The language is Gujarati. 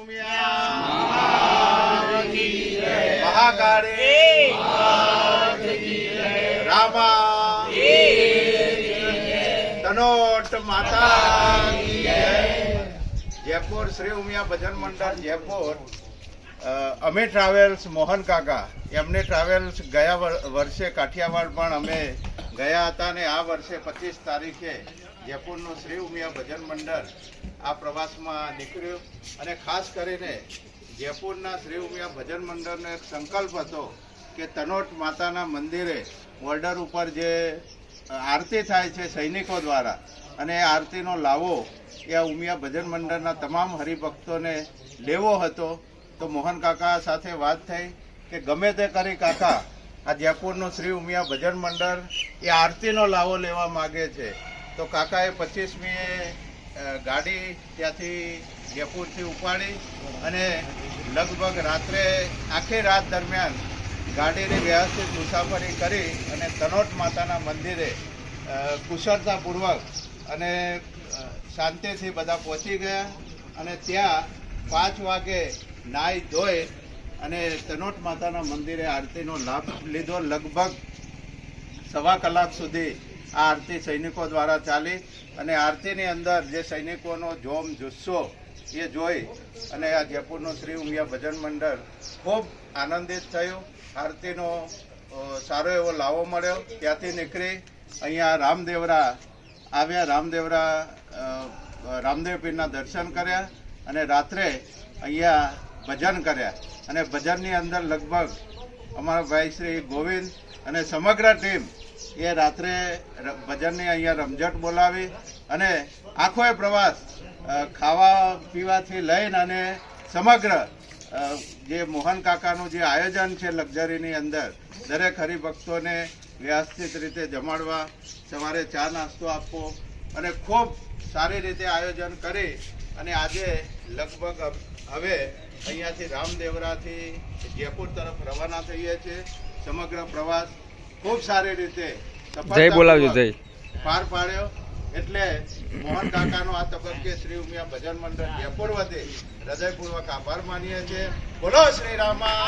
ઉમિયા મહાકાળી રામા તનોટ માતા જયપુર શ્રી ઉમિયા ભજન મંડળ જયપુર અમે ટ્રાવેલ્સ મોહન કાકા એમને ટ્રાવેલ્સ ગયા વર્ષે કાઠિયાવાડ પણ અમે ગયા હતા ને આ વર્ષે 25 તારીખે જયપુરનું શ્રી ઉમિયા ભજન મંડળ આ પ્રવાસમાં નીકળ્યું અને ખાસ કરીને જયપુરના શ્રી ઉમિયા ભજન મંડળનો એક સંકલ્પ હતો કે તનોટ માતાના મંદિરે બોર્ડર ઉપર જે આરતી થાય છે સૈનિકો દ્વારા અને એ આરતીનો લાવો એ ઉમિયા ભજન મંડળના તમામ હરિભક્તોને લેવો હતો. તો મોહન કાકા સાથે વાત થઈ કે ગમે તે કરી કાકા આ જયપુરનું શ્રી ઉમિયા ભજન મંડળ એ આરતીનો લાવો લેવા માગે છે. તો કાકાએ 25મીએ ગાડી ત્યાંથી જયપુરથી ઉપાડી અને લગભગ રાત્રે આખી રાત દરમિયાન ગાડીની વ્યવસ્થિત મુસાફરી કરી અને તનોટ માતાના મંદિરે કુશળતાપૂર્વક અને શાંતિથી બધા પહોંચી ગયા અને ત્યાં 5 વાગે નાહી ધોઈ અને તનોટ માતાના મંદિરે આરતીનો લાભ લીધો. લગભગ 1.25 કલાક સુધી આ આરતી સૈનિકો દ્વારા ચાલી અને આરતીની અંદર જે સૈનિકોનો જોમ જુસ્સો એ જોઈ અને આ જયપુરનું શ્રી ઉમિયા ભજન મંડળ ખૂબ આનંદિત થયું. આરતીનો સારો એવો લાવો મળ્યો. ત્યાંથી નીકળી અહીંયા રામદેવરા આવ્યા. રામદેવ પીરના દર્શન કર્યા અને રાત્રે અહીંયા ભજન કર્યા અને ભજનની અંદર લગભગ અમારા ભાઈ શ્રી ગોવિંદ અને સમગ્ર ટીમ એ રાત્રે ભજનની અહીંયા રમઝટ બોલાવી અને આખો એ પ્રવાસ ખાવા પીવાથી લઈને અને સમગ્ર જે મોહન કાકાનું જે આયોજન છે લક્ઝરીની અંદર દરેક હરિભક્તોને વ્યવસ્થિત રીતે જમાડવા, સવારે ચા નાસ્તો આપવો અને ખૂબ સારી રીતે આયોજન કરી અને આજે લગભગ હવે અહીંયાથી રામદેવરાથી જયપુર તરફ રવાના થઈએ છીએ. સમગ્ર પ્રવાસ ખૂબ સારી રીતે પાર પાડ્યો. એટલે મોહન કાકાનો આ તબક્કે શ્રી ઉમિયા ભજન મંડળ જયપુર વતી હૃદયપૂર્વક આભાર માનીએ છીએ. બોલો શ્રી રામા.